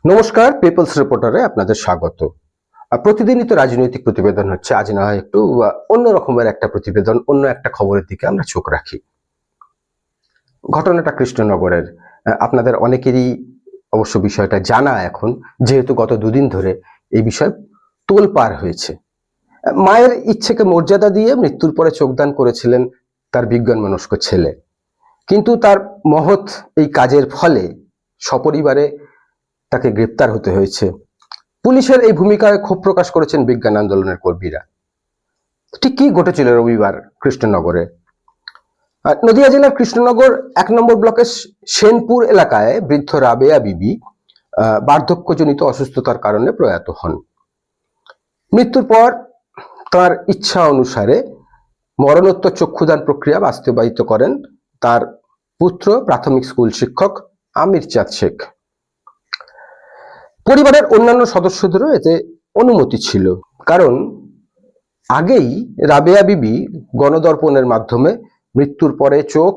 নমস্কার, পিপলস রিপোর্টারে আপনাদের স্বাগত। প্রতিদিনই তো রাজনৈতিক প্রতিবেদন হচ্ছে, আজ না হয় একটু অন্য রকমের একটা প্রতিবেদন, অন্য একটা খবরের দিকে আমরা চোখ রাখি। ঘটনাটা কৃষ্ণনগরের। আপনাদের অনেকেরই অবশ্য বিষয়টা জানা এখন, যেহেতু গত দুদিন ধরে এই বিষয় তোলপাড় হয়েছে। মায়ের ইচ্ছেকে মর্যাদা দিয়ে মৃত্যুর পরে চোখদান করেছিলেন তার বিজ্ঞান মনস্ক ছেলে, কিন্তু তার মহৎ এই কাজের ফলে সপরিবারে তাকে গ্রেপ্তার হতে হয়েছে। পুলিশের এই ভূমিকায় ক্ষোভ প্রকাশ করেছেন বিজ্ঞান আন্দোলনের কর্মীরা। ঠিক কি ঘটেছিল রবিবার কৃষ্ণনগরে? নদিয়া জেলার কৃষ্ণনগর ১ নম্বর ব্লকের সেনপুর এলাকায় বৃদ্ধ রাবেয়া বিবি বার্ধক্যজনিত অসুস্থতার কারণে প্রয়াত হন। মৃত্যুর পর তার ইচ্ছা অনুসারে মরণোত্তর চক্ষুদান প্রক্রিয়া বাস্তবায়িত করেন তার পুত্র প্রাথমিক স্কুল শিক্ষক আমির চাঁদ শেখ। পরিবারের অন্যান্য সদস্যদেরও এতে অনুমতি ছিল, কারণ আগেই রাবেয়া বিবি গণদর্পণের মাধ্যমে মৃত্যুর পরে চোখ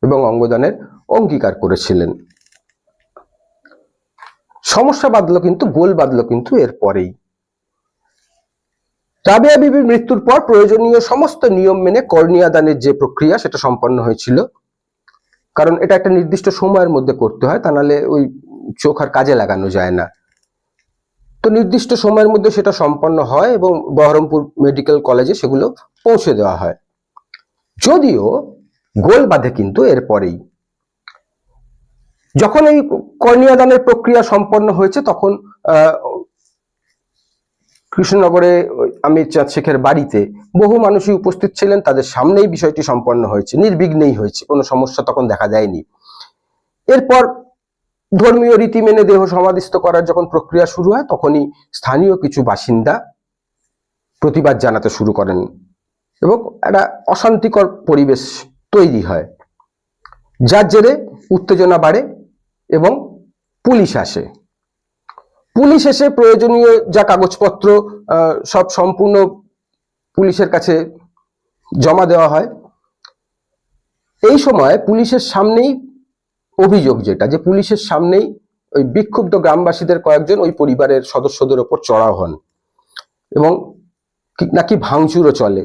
এবং অঙ্গদানের অঙ্গীকার করেছিলেন। সমস্যা গোল বাঁধল কিন্তু এরপরেই। রাবেয়া বিবির মৃত্যুর পর প্রয়োজনীয় সমস্ত নিয়ম মেনে কর্নিয়া দানের যে প্রক্রিয়া সেটা সম্পন্ন হয়েছিল, কারণ এটা একটা নির্দিষ্ট সময়ের মধ্যে করতে হয়, তা নাহলে ওই চোখ আর কাজে লাগানো যায় না। তো নির্দিষ্ট সময়ের মধ্যে সেটা সম্পন্ন হয় এবং বহরমপুর মেডিকেল কলেজে সেগুলো পৌঁছে দেওয়া হয়। যদিও গোল বাঁধে কিন্তু এরপরেই। যখন এই কর্নিয়া দানের প্রক্রিয়া সম্পন্ন হয়েছে, তখন কৃষ্ণনগরে আমির চাঁদ শেখের বাড়িতে বহু মানুষই উপস্থিত ছিলেন, তাদের সামনেই বিষয়টি সম্পন্ন হয়েছে, নির্বিঘ্নেই হয়েছে, কোনো সমস্যা তখন দেখা যায়নি। এরপর ধর্মীয় রীতি মেনে দেহ সমাধিস্থ করার যখন প্রক্রিয়া শুরু হয়, তখনই স্থানীয় কিছু বাসিন্দা প্রতিবাদ জানাতে শুরু করেন এবং একটা অশান্তিকর পরিবেশ তৈরি হয়, যার জেরে উত্তেজনা বাড়ে এবং পুলিশ আসে। পুলিশ এসে প্রয়োজনীয় যা কাগজপত্র সব সম্পূর্ণ পুলিশের কাছে জমা দেওয়া হয়। এই সময় পুলিশের সামনেই অভিযোগ, যেটা যে পুলিশের সামনেই ওই বিক্ষুব্ধ গ্রামবাসীদের কয়েকজন ওই পরিবারের সদস্যদের ওপর চড়াও হন এবং নাকি ভাঙচুরও চলে।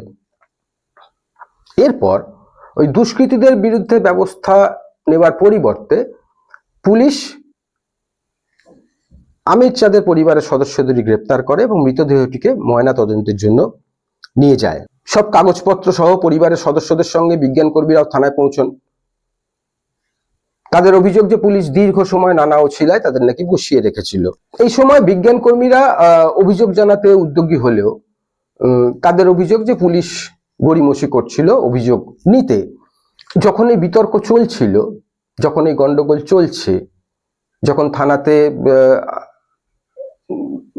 এরপর ওই দুষ্কৃতীদের বিরুদ্ধে ব্যবস্থা নেওয়ার পরিবর্তে পুলিশ আমির চাঁদের পরিবারের সদস্যদেরই গ্রেপ্তার করে এবং মৃতদেহটিকে ময়না তদন্তের জন্য নিয়ে যায়। সব কাগজপত্র সহ পরিবারের সদস্যদের সঙ্গে বিজ্ঞান কর্মীরাও থানায় পৌঁছন। তাদের অভিযোগ যে পুলিশ দীর্ঘ সময় নানা অছিলায় তাদের নাকি বসিয়ে রেখেছিল। এই সময় বিজ্ঞান কর্মীরা অভিযোগ জানাতে উদ্যোগী হলেও তাদের অভিযোগ যে পুলিশ গড়িমসি করছিল অভিযোগ নিতে। যখন এই বিতর্ক চলছিল, যখন এই গন্ডগোল চলছে, যখন থানাতে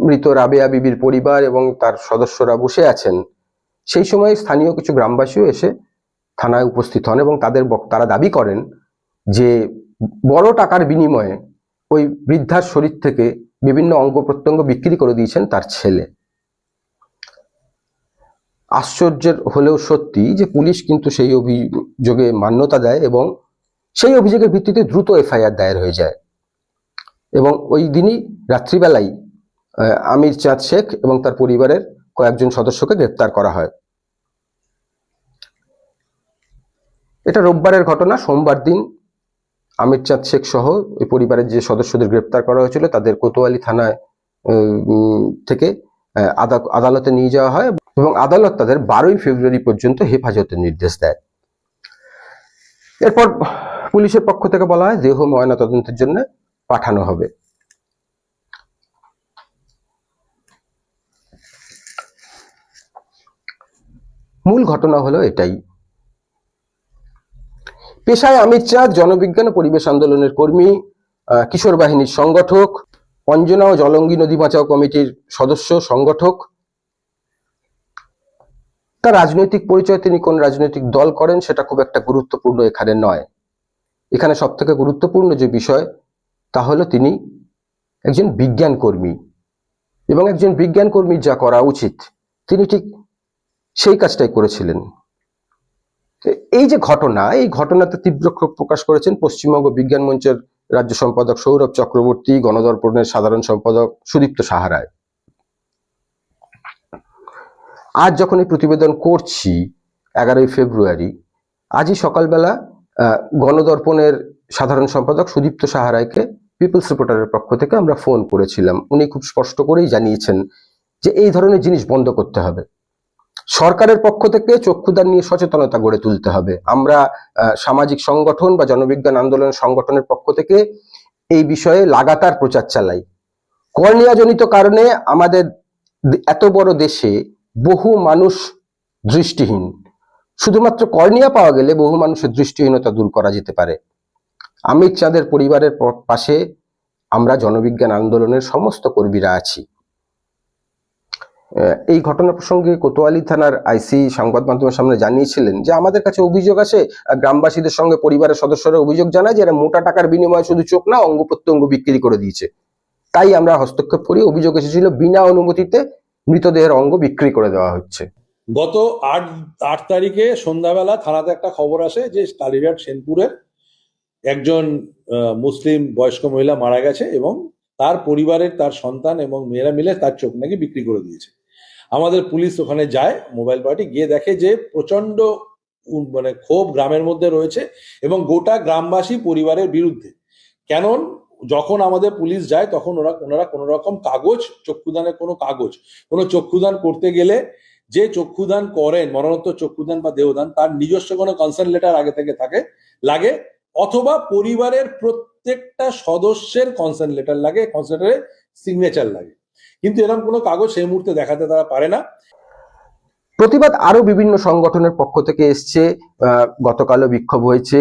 মৃত রাবেয়া বিবির পরিবার এবং তার সদস্যরা বসে আছেন, সেই সময় স্থানীয় কিছু গ্রামবাসীও এসে থানায় উপস্থিত হন এবং তারা দাবি করেন যে বড় টাকার বিনিময়ে ওই বৃদ্ধার শরীর থেকে বিভিন্ন অঙ্গ প্রত্যঙ্গ বিক্রি করে দিয়েছেন তার ছেলে। আশ্চর্যের হলেও সত্যি যে পুলিশ কিন্তু সেই অভিযোগে মান্যতা দেয় এবং সেই অভিযোগের ভিত্তিতে দ্রুত এফআইআর দায়ের হয়ে যায় এবং ওই দিনই রাত্রিবেলায় আমির চাঁদ শেখ এবং তার পরিবারের কয়েকজন সদস্যকে গ্রেপ্তার করা হয়। এটা রোববারের ঘটনা। সোমবার দিন আমির চাঁদ শেখ সহ ওই পরিবারের যে সদস্যদের গ্রেপ্তার করা হয়েছিল তাদের কোতোয়ালি থানায় থেকে আদালতে নিয়ে যাওয়া হয় এবং আদালত তাদের 12ই ফেব্রুয়ারি পর্যন্ত হেফাজতের নির্দেশ দেয়। এরপর পুলিশের পক্ষ থেকে বলা হয় দেহ ময়না তদন্তের জন্য পাঠানো হবে। মূল ঘটনা হলো এটাই। পেশায় আমির চাঁদ জনবিজ্ঞান ও পরিবেশ আন্দোলনের কর্মী, কিশোর বাহিনীর সংগঠক, অঞ্জনা ও জলঙ্গি নদী বাঁচাও কমিটির সদস্য সংগঠক। তার রাজনৈতিক পরিচয়, তিনি কোন রাজনৈতিক দল করেন সেটা খুব একটা গুরুত্বপূর্ণ এখানে নয়। এখানে সব থেকে গুরুত্বপূর্ণ যে বিষয় তা হলো তিনি একজন বিজ্ঞান কর্মী এবং একজন বিজ্ঞান কর্মীর যা করা উচিত তিনি ঠিক সেই কাজটাই করেছিলেন। এই যে ঘটনা, এই ঘটনাতে তীব্র ক্ষোভ প্রকাশ করেছেন পশ্চিমবঙ্গ বিজ্ঞান মঞ্চের রাজ্য সম্পাদক সৌরভ চক্রবর্তী, গণদর্পণের সাধারণ সম্পাদক সুদীপ্ত সাহা রায়। আজ যখন এই প্রতিবেদন করছি 11ই ফেব্রুয়ারি, আজই সকালবেলা গণদর্পণের সাধারণ সম্পাদক সুদীপ্ত সাহা রায়কে পিপলস রিপোর্টারের পক্ষ থেকে আমরা ফোন করেছিলাম। উনি খুব স্পষ্ট করেই জানিয়েছেন যে এই ধরনের জিনিস বন্ধ করতে হবে, সরকারের পক্ষ থেকে চক্ষুদান নিয়ে সচেতনতা গড়ে তুলতে হবে। আমরা সামাজিক সংগঠন বা জনবিজ্ঞান আন্দোলন সংগঠনের পক্ষ থেকে এই বিষয়ে লাগাতার প্রচার চালাই। কর্নিয়াজনিত কারণে আমাদের এত বড় দেশে বহু মানুষ দৃষ্টিহীন, শুধুমাত্র কর্নিয়া পাওয়া গেলে বহু মানুষের দৃষ্টিহীনতা দূর করা যেতে পারে। অমিত চাঁদের পরিবারের পাশে আমরা জনবিজ্ঞান আন্দোলনের সমস্ত কর্মীরা আছি। এই ঘটনা প্রসঙ্গে কোতোয়ালি থানার আইসি সংবাদ মাধ্যমের সামনে জানিয়েছিলেন যে আমাদের কাছে অভিযোগ আসে, গ্রামবাসীদের সঙ্গে পরিবারের সদস্যরা অভিযোগ জানায় যে এরা মোটা টাকার বিনিময়ে শুধু চোখ না, অঙ্গ প্রত্যঙ্গ বিক্রি করে দিয়েছে। তাই আমরা হস্তক্ষেপ করি। অভিযোগ এসেছিল বিনা অনুমতিতে মৃতদেহের অঙ্গ বিক্রি করে দেওয়া হচ্ছে। গত 8 তারিখে সন্ধ্যাবেলা থানাতে একটা খবর আসে যে কালীঘাট সেনপুরের একজন মুসলিম বয়স্ক মহিলা মারা গেছে এবং তার পরিবারের, তার সন্তান এবং মেয়েরা মিলে তার চোখ নাকি বিক্রি করে দিয়েছে। আমাদের পুলিশ ওখানে যায়, মোবাইল পার্টি গিয়ে দেখে যে প্রচন্ড ক্ষোভ গ্রামের মধ্যে রয়েছে এবং গোটা গ্রামবাসী পরিবারের বিরুদ্ধে। কেন যখন আমাদের পুলিশ যায় তখন ওনারা কোনো রকম কাগজ, চক্ষুদানের কোনো চক্ষুদান করতে গেলে যে চক্ষুদান করেন, মরণোত্তর চক্ষুদান বা দেহদান, তার নিজস্ব কোনো কনসার্ন লেটার আগে থেকে লাগে, অথবা পরিবারের প্রত্যেকটা সদস্যের কনসার্ন লেটার লাগে, কনসার্ন লেটারে সিগনেচার লাগে। কিন্তু এরকম কোনো কাগজ সেই মুহূর্তে দেখাতে তারা পারে না। প্রতিবাদ আরো বিভিন্ন সংগঠনের পক্ষ থেকে এসছে। গতকালও বিক্ষোভ হয়েছে,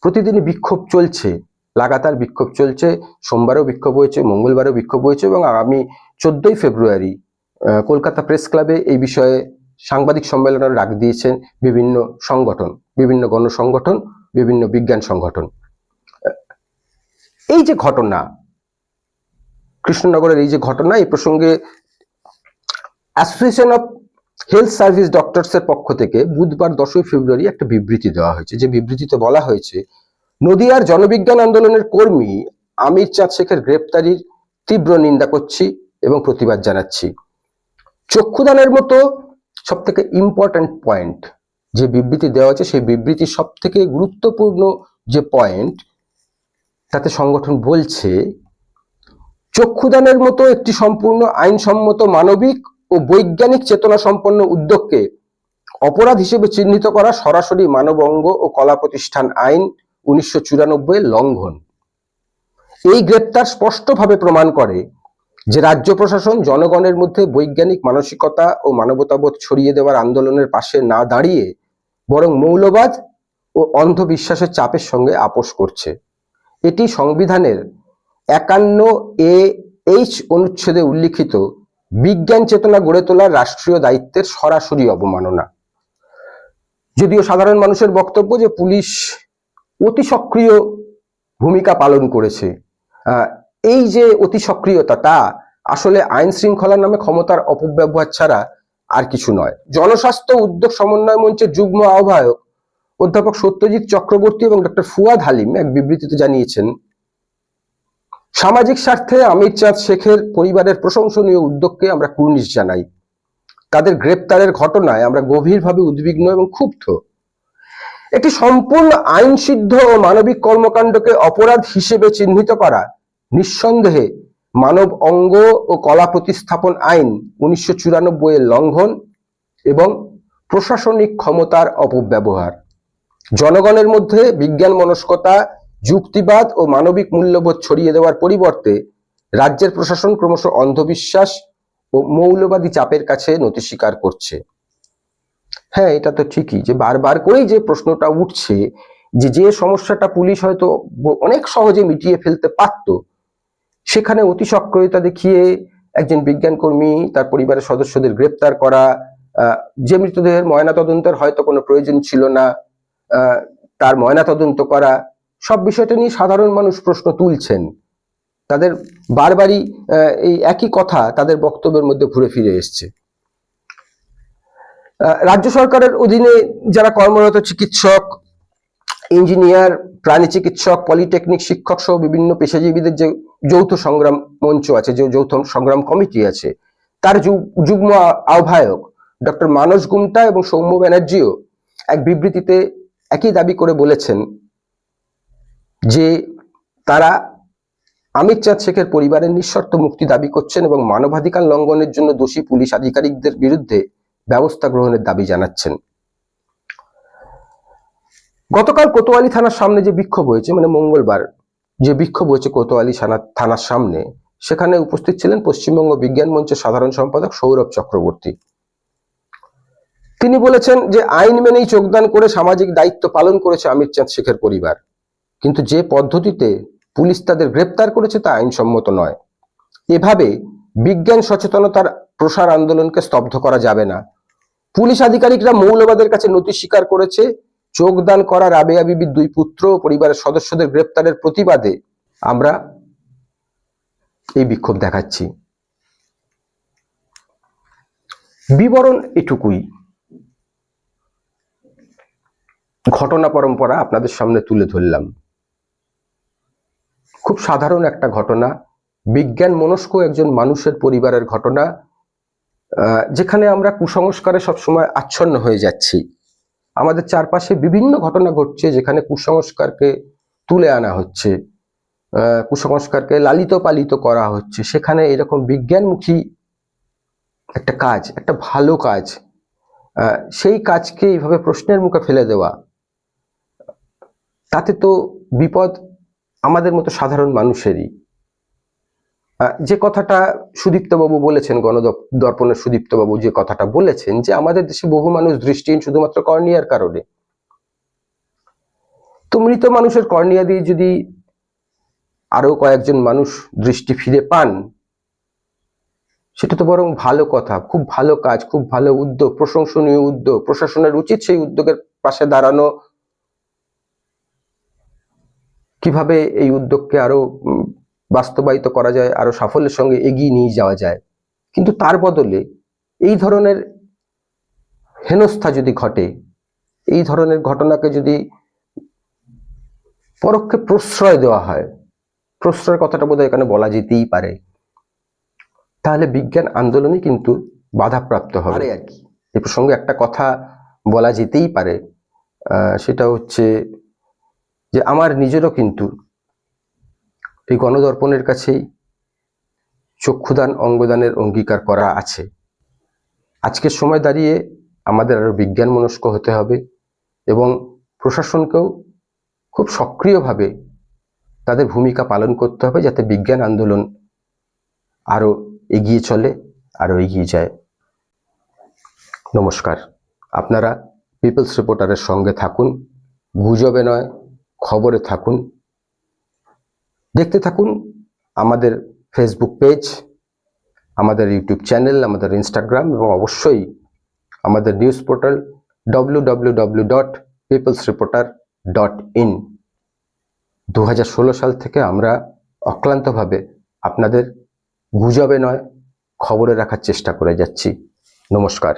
প্রতিদিনই বিক্ষোভ চলছে, লাগাতার বিক্ষোভ চলছে। সোমবারেও বিক্ষোভ হয়েছে, মঙ্গলবারেও বিক্ষোভ হয়েছে এবং আগামী 14ই ফেব্রুয়ারি কলকাতা প্রেস ক্লাবে এই বিষয়ে সাংবাদিক সম্মেলনের ডাক দিয়েছেন বিভিন্ন সংগঠন, বিভিন্ন গণসংগঠন, বিভিন্ন বিজ্ঞান সংগঠন। এই যে ঘটনা, কৃষ্ণনগরের এই যে ঘটনা, এই প্রসঙ্গে association of health service doctors এর পক্ষ থেকে বুধবার 10ই ফেব্রুয়ারি একটা বিবৃতি দেওয়া হয়েছে। যে বিবৃতিতে বলা হয়েছে, নদিয়ার জনবিজ্ঞান আন্দোলনের কর্মী আমির চাঁদ শেখের গ্রেপ্তারির তীব্র নিন্দা করছি এবং প্রতিবাদ জানাচ্ছি। চক্ষুদানের মতো সব থেকে ইম্পর্ট্যান্ট পয়েন্ট যে বিবৃতি দেওয়া হয়েছে, সেই বিবৃতির সব থেকে গুরুত্বপূর্ণ যে পয়েন্ট, তাতে সংগঠন বলছে চক্ষুদানের মতো একটি সম্পূর্ণ আইনসম্মত, মানবিক ও বৈজ্ঞানিক চেতনা সম্পন্ন উদ্যোগকে অপরাধ হিসেবে চিহ্নিত করা সরাসরি মানব অঙ্গ ও কলা প্রতিষ্ঠান আইন 1994 এর লঙ্ঘন। এই গ্রেপ্তার স্পষ্টভাবে প্রমাণ করে যে রাজ্য প্রশাসন জনগণের মধ্যে বৈজ্ঞানিক মানসিকতা ও মানবতাবোধ ছড়িয়ে দেওয়ার আন্দোলনের পাশে না দাঁড়িয়ে বরং মৌলবাদ ও অন্ধবিশ্বাসের চাপের সঙ্গে আপোষ করছে। এটি সংবিধানের 51A(H) অনুচ্ছেদে উল্লিখিত বিজ্ঞান চেতনা গড়ে তোলার রাষ্ট্রীয় দায়িত্বের সরাসরি অবমাননা। যদিও সাধারণ মানুষের বক্তব্য যে পুলিশ অতি সক্রিয় ভূমিকা পালন করেছে, এই যে অতি সক্রিয়তা, তা আসলে আইন শৃঙ্খলা নামে ক্ষমতার অপব্যবহার ছাড়া আর কিছু নয়। জনস্বাস্থ্য উদ্যোগ সমন্বয় মঞ্চের যুগ্ম আহ্বায়ক অধ্যাপক সত্যজিৎ চক্রবর্তী এবং ডক্টর ফুয়াদ হালিম এক বিবৃতিতে জানিয়েছেন, সামাজিক স্বার্থে আমির চাঁদ শেখের পরিবারের প্রশংসনীয় উদ্যোগকে আমরা কুর্নিশ জানাই। তাদের গ্রেপ্তারের ঘটনায় আমরা গভীরভাবে উদ্বিগ্ন এবং ক্ষুব্ধ। একটি সম্পূর্ণ আইনসিদ্ধ ও মানবিক কর্মকাণ্ডকে অপরাধ হিসেবে চিহ্নিত করা নিঃসন্দেহে মানব অঙ্গ ও কলা প্রতিস্থাপন আইন 1994 এর লঙ্ঘন এবং প্রশাসনিক ক্ষমতার অপব্যবহার। জনগণের মধ্যে বিজ্ঞান মনস্কতা, যুক্তিবাদ ও মানবিক মূল্যবোধ ছড়িয়ে দেওয়ার পরিবর্তে রাজ্যের প্রশাসন ক্রমশ অন্ধবিশ্বাস ও মৌলবাদী চাপের কাছে নতি স্বীকার করছে। হ্যাঁ, এটা তো ঠিকই যে বারবার করেই যে প্রশ্নটা উঠছে যে সমস্যাটা পুলিশ হয়তো অনেক সহজে মিটিয়ে ফেলতে পারত, সেখানে অতি সক্রিয়তা দেখিয়ে একজন বিজ্ঞান কর্মী, তার পরিবারের সদস্যদের গ্রেপ্তার করা, যে মৃতদেহের ময়নাতদন্তের হয়তো কোনো প্রয়োজন ছিল না তার ময়নাতদন্ত করা, সব বিষয়টা নিয়ে সাধারণ মানুষ প্রশ্ন তুলছেন। তাদের বারবারই এই একই কথা তাদের বক্তব্যের মধ্যে ঘুরে ফিরে এসছে। রাজ্য সরকারের অধীনে যারা কর্মরত চিকিৎসক, ইঞ্জিনিয়ার, প্রাণী চিকিৎসক, পলিটেকনিক শিক্ষক সহ বিভিন্ন পেশাজীবীদের যে যৌথ সংগ্রাম মঞ্চ আছে, যে যৌথ সংগ্রাম কমিটি আছে, তার যুগ্ম আহ্বায়ক ডক্টর মানস গুমটা এবং সৌম্য ব্যানার্জিও এক বিবৃতিতে একই দাবি করে বলেছেন যে তারা আমির চাঁদ শেখের পরিবারের নিঃশর্ত মুক্তি দাবি করছেন এবং মানবাধিকার লঙ্ঘনের জন্য দোষী পুলিশ আধিকারিকদের বিরুদ্ধে ব্যবস্থা গ্রহণের দাবি জানাচ্ছেন। গতকাল কোতোয়ালি থানার সামনে যে বিক্ষোভ হয়েছে, মানে মঙ্গলবার যে বিক্ষোভ হয়েছে কোতোয়ালি থানার সামনে, সেখানে উপস্থিত ছিলেন পশ্চিমবঙ্গ বিজ্ঞান মঞ্চের সাধারণ সম্পাদক সৌরভ চক্রবর্তী। তিনি বলেছেন যে আইন মেনেই যোগদান করে সামাজিক দায়িত্ব পালন করেছে আমির চাঁদ শেখের পরিবার, কিন্তু যে পদ্ধতিতে পুলিশ তাদের গ্রেপ্তার করেছে তা আইনসম্মত নয়। এভাবে বিজ্ঞান সচেতনতার প্রসার আন্দোলনকে স্তব্ধ করা যাবে না। পুলিশ আধিকারিকরা মৌলবাদের কাছে নতি স্বীকার করেছে। যোগদান করা রাবেয়া বিবির 2 পুত্র ও পরিবারের সদস্যদের গ্রেপ্তারের প্রতিবাদে আমরা এই বিক্ষোভ দেখাচ্ছি। বিবরণ এটুকুই। ঘটনা পরম্পরা আপনাদের সামনে তুলে ধরলাম। খুব সাধারণ একটা ঘটনা, বিজ্ঞান মনস্ক একজন মানুষের পরিবারের ঘটনা, যেখানে আমরা কুসংস্কারে সবসময় আচ্ছন্ন হয়ে যাচ্ছি। আমাদের চারপাশে বিভিন্ন ঘটনা ঘটছে যেখানে কুসংস্কারকে তুলে আনা হচ্ছে, কুসংস্কারকে লালিত পালিত করা হচ্ছে। সেখানে এরকম বিজ্ঞানমুখী একটা কাজ, একটা ভালো কাজ, সেই কাজকে এইভাবে প্রশ্নের মুখে ফেলে দেওয়া, তাতে তো বিপদ আমাদের মতো সাধারণ মানুষেরই। যে কথাটা সুদীপ্তবাবু বলেছেন, গণদর্পণের সুদীপ্তবাবু যে কথাটা বলেছেন যে আমাদের দেশে বহু মানুষ দৃষ্টিহীন শুধুমাত্র কর্নিয়ার কারণে, তো মৃত মানুষের কর্নিয়া দিয়ে যদি আরো কয়েকজন মানুষ দৃষ্টি ফিরে পান, সেটা তো বরং ভালো কথা, খুব ভালো কাজ, খুব ভালো উদ্যোগ, প্রশংসনীয় উদ্যোগ। প্রশাসনের উচিত সেই উদ্যোগের পাশে দাঁড়ানো, কিভাবে এই উদ্যোগকে আরো বাস্তবায়িত করা যায়, আরো সাফল্যের সঙ্গে এগিয়ে নিয়ে যাওয়া যায়। কিন্তু তার বদলে এই ধরনের হেনস্থা যদি ঘটে, এই ধরনের ঘটনাকে যদি পরোক্ষে প্রশ্রয় দেওয়া হয়, প্রশ্রয়ের কথাটা বোধহয় এখানে বলা যেতেই পারে, তাহলে বিজ্ঞান আন্দোলনই কিন্তু বাধাপ্রাপ্ত হবে আর কি। এই প্রসঙ্গে একটা কথা বলা যেতেই পারে, সেটা হচ্ছে যে আমার নিজেরও কিন্তু এই গণদর্পণের কাছেই চক্ষুদান অঙ্গদানের অঙ্গীকার করা আছে। আজকের সময় দাঁড়িয়ে আমাদের আরো বিজ্ঞান মনস্ক হতে হবে এবং প্রশাসনকেও খুব সক্রিয়ভাবে তাদের ভূমিকা পালন করতে হবে, যাতে বিজ্ঞান আন্দোলন আরো এগিয়ে চলে, আরো এগিয়ে যায়। নমস্কার। আপনারা পিপলস রিপোর্টারের সঙ্গে থাকুন, গুজবে নয় খবরে থাকুন। দেখতে থাকুন আমাদের ফেসবুক পেজ, আমাদের ইউটিউব চ্যানেল, আমাদের ইনস্টাগ্রাম এবং অবশ্যই আমাদের নিউজ পোর্টাল www.peoplesreporter.in। 2016 সাল থেকে আমরা অক্লান্তভাবে আপনাদের গুজবে নয় খবরে রাখার চেষ্টা করে যাচ্ছি। নমস্কার।